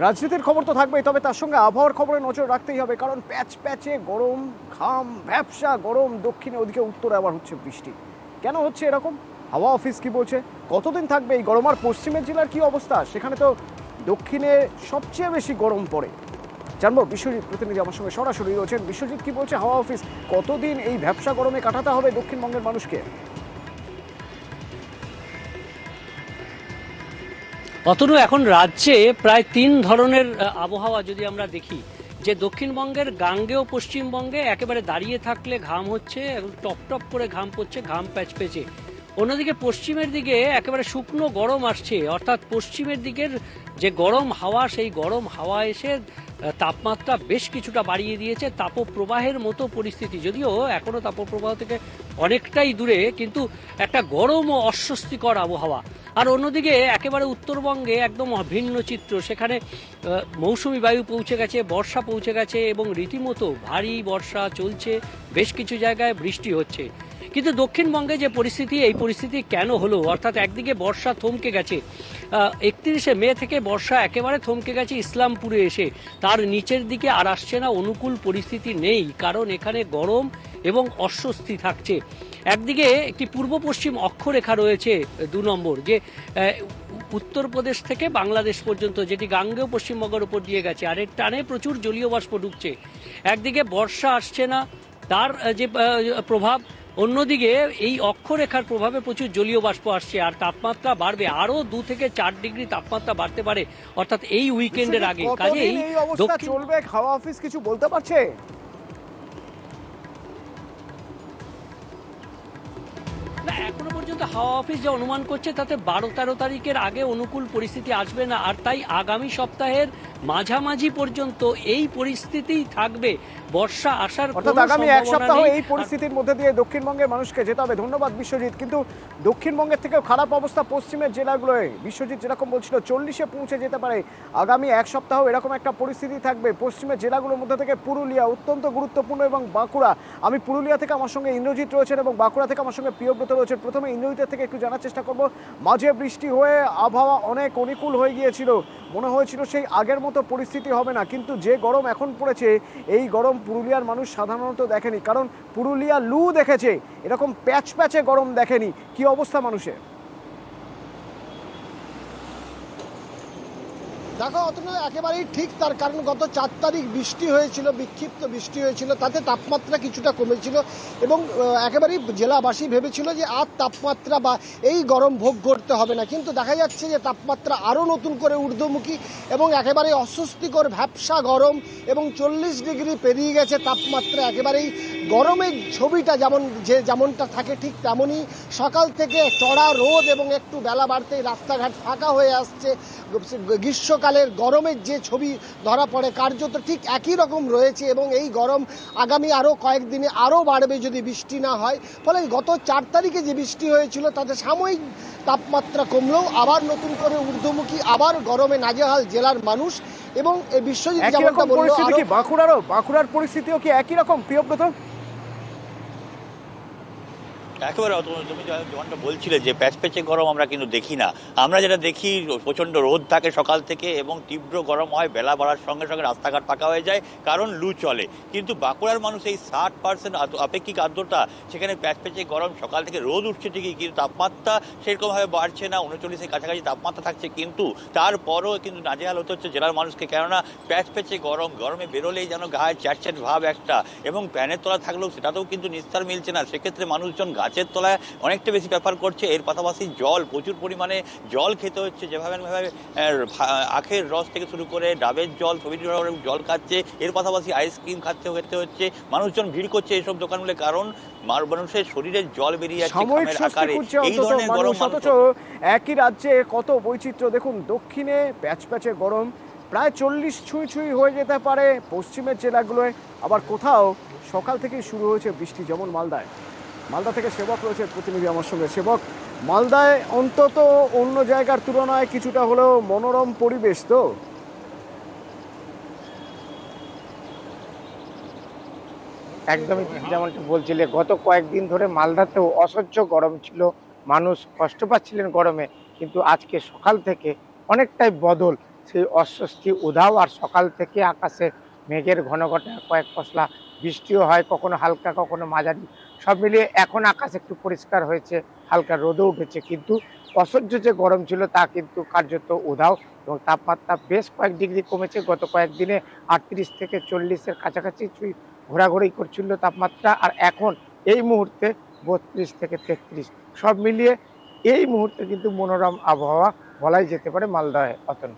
রাজনীতির খবর তো থাকবেই, তবে তার সঙ্গে আবহাওয়ার খবরে নজর রাখতেই হবে, কারণ প্যাচ প্যাচে গরম, ঘাম, ভ্যাপসা গরম। দক্ষিণে, ওদিকে উত্তরে আবার হচ্ছে বৃষ্টি। কেন হচ্ছে এরকম? হাওয়া অফিস কি বলছে? কতদিন থাকবে এই গরম? আর পশ্চিমের জেলার কি অবস্থা? সেখানে তো দক্ষিণে সবচেয়ে বেশি গরম পড়ে। জানবো, বিশ্বজিৎ প্রতিনিধি আমার সঙ্গে সরাসরি রয়েছেন। বিশ্বজিৎ, কি বলছে হাওয়া অফিস? কতদিন এই ভ্যাপসা গরমে কাটাতে হবে দক্ষিণবঙ্গের মানুষকে? অতনু, এখন রাজ্যে প্রায় 3 ধরনের আবহাওয়া যদি আমরা দেখি, যে দক্ষিণবঙ্গের গাঙ্গেয় পশ্চিমবঙ্গে একেবারে দাঁড়িয়ে থাকলে ঘাম হচ্ছে, টপ টপ করে ঘাম পড়ছে, ঘাম প্যাচপেচে। অন্যদিকে পশ্চিমের দিকে একেবারে শুকনো গরম আসছে, অর্থাৎ পশ্চিমের দিকের যে গরম হাওয়া, সেই গরম হাওয়া এসে তাপমাত্রা বেশ কিছুটা বাড়িয়ে দিয়েছে। তাপপ্রবাহের মতো পরিস্থিতি, যদিও এখনো তাপপ্রবাহ থেকে অনেকটাই দূরে, কিন্তু একটা গরম ও অস্বস্তিকর আবহাওয়া। আর অন্যদিকে একেবারে উত্তরবঙ্গে একদম ভিন্ন চিত্র, সেখানে মৌসুমি বায়ু পৌঁছে গেছে, বর্ষা পৌঁছে গেছে এবং রীতিমতো ভারী বর্ষা চলছে, বেশ কিছু জায়গায় বৃষ্টি হচ্ছে। কিন্তু দক্ষিণবঙ্গে যে পরিস্থিতি, এই পরিস্থিতি কেন হলো? অর্থাৎ একদিকে বর্ষা থমকে গেছে, 31শে মে থেকে বর্ষা একেবারে থমকে গেছে ইসলামপুরে এসে, তার নিচের দিকে আর আসছে না, অনুকূল পরিস্থিতি নেই, কারণ এখানে গরম এবং অস্বস্তি থাকছে। একদিকে একটি পূর্ব পশ্চিম অক্ষরেখা রয়েছে 2 নম্বর, যে উত্তরপ্রদেশ থেকে বাংলাদেশ পর্যন্ত, যেটি গাঙ্গেয় পশ্চিমবঙ্গের উপর দিয়ে গেছে, আর এর টানে প্রচুর জলীয় বাষ্প ঢুকছে। একদিকে বর্ষা আসছে না, তার যে প্রভাব, অন্যদিকে এই অক্ষরেখার প্রভাবে প্রচুর জলীয় বাষ্প আসছে, আর তাপমাত্রা বাড়বে, আরো 2 থেকে 4 ডিগ্রি তাপমাত্রা বাড়তে পারে, অর্থাৎ এই উইকেন্ডের আগে। কাজেই এই অবস্থা চলবে, হাওয়া অফিস কিছু বলতে পারছে? না, এখনো পর্যন্ত হাওয়া অফিস যে অনুমান করছে, তাতে 12-13 তারিখের আগে অনুকূল পরিস্থিতি আসবে না, আর তাই আগামী সপ্তাহের মাঝামাঝি পর্যন্ত এই পরিস্থিতিই থাকবে। বর্ষা আসার কোনো আগামী এক সম্ভাবনা সপ্তাহ নেই। এই পরিস্থিতির মধ্যে দিয়ে দক্ষিণবঙ্গের মানুষকে যেতে হবে। ধন্যবাদ বিশ্বজিৎ। কিন্তু দক্ষিণবঙ্গের থেকেও খারাপ অবস্থা পশ্চিমের জেলাগুলোয়। বিশ্বজিৎ যেরকম বলছিল 40-এ পৌঁছে যেতে পারে, আগামী এক সপ্তাহ এরকম একটা পরিস্থিতি থাকবে। পশ্চিমের জেলাগুলোর মধ্যে থেকে পুরুলিয়া অত্যন্ত গুরুত্বপূর্ণ, এবং বাঁকুড়া। আমি পুরুলিয়া থেকে আমার সঙ্গে ইন্দ্রজিৎ রয়েছেন এবং বাঁকুড়া থেকে আমার সঙ্গে প্রিয়ব্রত রয়েছেন। প্রথমে ইন্দ্রজিতের থেকে একটু জানার চেষ্টা করব। মাঝে বৃষ্টি হয়ে আবহাওয়া অনেক অনুকূল হয়ে গিয়েছিল, মনে হয়েছিল সেই আগের মতো পরিস্থিতি হবে না, কিন্তু যে গরম এখন পড়েছে, এই গরম পুরুলিয়ার মানুষ সাধারণত দেখেনি, কারণ পুরুলিয়া লু দেখেছে, এরকম প্যাচ প্যাচে গরম দেখেনি। কি অবস্থা মানুষের? দেখো অতটা একেবারেই ঠিক, তার কারণ গত 4 তারিখ বৃষ্টি হয়েছিল, বিক্ষিপ্ত বৃষ্টি হয়েছিল, তাতে তাপমাত্রা কিছুটা কমেছিল এবং একেবারেই জেলাবাসী ভেবেছিল যে আর তাপমাত্রা বা এই গরম ভোগ করতে হবে না, কিন্তু দেখা যাচ্ছে যে তাপমাত্রা আরও নতুন করে ঊর্ধ্বমুখী এবং একেবারে অস্বস্তিকর ভ্যাপসা গরম, এবং 40 ডিগ্রি পেরিয়ে গেছে তাপমাত্রা। একেবারেই গরমের ছবিটা যেমনটা থাকে ঠিক তেমনই। সকাল থেকে চড়া রোদ এবং একটু বেলা বাড়তেই রাস্তাঘাট ফাঁকা হয়ে আসছে। গ্রীষ্মকালের গরমের যে ছবি ধরা পড়ে, কার্যত ঠিক একই রকম রয়েছে, এবং এই গরম আগামী আরও কয়েকদিনে আরও বাড়বে যদি বৃষ্টি না হয়। ফলে গত 4 তারিখে যে বৃষ্টি হয়েছিল তাতে সাময়িক তাপমাত্রা কমলেও আবার নতুন করে ঊর্ধ্বমুখী, আবার গরমে নাজেহাল জেলার মানুষ। এবং এই বিশ্বজিৎ যেমনটা বলল, বাঁকুড়ার পরিস্থিতিও কি একই রকম প্রিয়ব্রত? একেবারে তুমি যেমনটা বলছিলে যে প্যাচপ্যাচে গরম আমরা কিন্তু দেখি না। আমরা যেটা দেখি, প্রচণ্ড রোদ থাকে সকাল থেকে এবং তীব্র গরম হয়, বেলা বাড়ার সঙ্গে সঙ্গে রাস্তাঘাট ফাঁকা হয়ে যায়, কারণ লু চলে। কিন্তু বাঁকুড়ার মানুষ এই 60% আপেক্ষিক আর্দ্রতা, সেখানে প্যাচপ্যাচে গরম, সকাল থেকে রোদ উঠছে ঠিকই, কিন্তু তাপমাত্রা সেরকমভাবে বাড়ছে না, 39-এর কাছাকাছি তাপমাত্রা থাকছে, কিন্তু তারপরও কিন্তু নাজেহাল হতে হচ্ছে জেলার মানুষকে। কেননা প্যাচপ্যাচে গরমে বেরোলেই যেন গায়ে চ্যাটচ্যাট ভাব একটা, এবং ফ্যানের তলা থাকলেও সেটাতেও কিন্তু নিস্তার মিলছে না। সেক্ষেত্রে মানুষজন গাছের তলায় অনেকটা বেশি প্রেফার করছে। এর পাশাপাশি জল, প্রচুর পরিমাণে জল খেতে হচ্ছে, যেভাবে আখের রস থেকে শুরু করে ডাবের জল, জল খাচ্ছে, এর পাশাপাশি আইসক্রিম খেতে হচ্ছে। মানুষজন ভিড় করছে এইসব দোকানগুলো, কারণ মানুষের শরীরে জল বেরিয়ে যাচ্ছে ঘামের আকারে। এই ধরনের গরম, অথচ একই রাজ্যে কত বৈচিত্র্য দেখুন। দক্ষিণে প্যাচপ্যাচে গরম, প্রায় 40 ছুঁই হয়ে যেতে পারে পশ্চিমের জেলাগুলোয়, আবার কোথাও সকাল থেকেই শুরু হয়েছে বৃষ্টি, যেমন মালদা থেকে সেবক রয়েছে প্রতিনিধি আমার সঙ্গে। সেবক, মালদায় অন্তত অন্য জায়গার তুলনায় কিছুটা হলেও মনোরম পরিবেশ তো? একদমই ঠিক, যেমনটা বলছিলে, গত কয়েকদিন ধরে মালদাতেও অসহ্য গরম ছিল, মানুষ কষ্ট পাচ্ছিলেন গরমে, কিন্তু আজকে সকাল থেকে অনেকটাই বদল। সেই অস্বস্তি উধাও। আর সকাল থেকে আকাশে মেঘের ঘন ঘটা কয়েক পশলা বৃষ্টিও হয়, কখনো হালকা কখনো মাঝারি, সব মিলিয়ে এখন আকাশ একটু পরিষ্কার হয়েছে, হালকা রোদও উঠেছে, কিন্তু অসহ্য যে গরম ছিল তা কিন্তু কার্যত উধাও। এবং তাপমাত্রা বেশ কয়েক ডিগ্রি কমেছে, গত কয়েকদিনে 38 থেকে 40-এর কাছাকাছি ঘোরাঘুরি করছিল তাপমাত্রা, আর এখন এই মুহূর্তে 32 থেকে 33। সব মিলিয়ে এই মুহূর্তে কিন্তু মনোরম আবহাওয়া বলাই যেতে পারে মালদহে। অতন।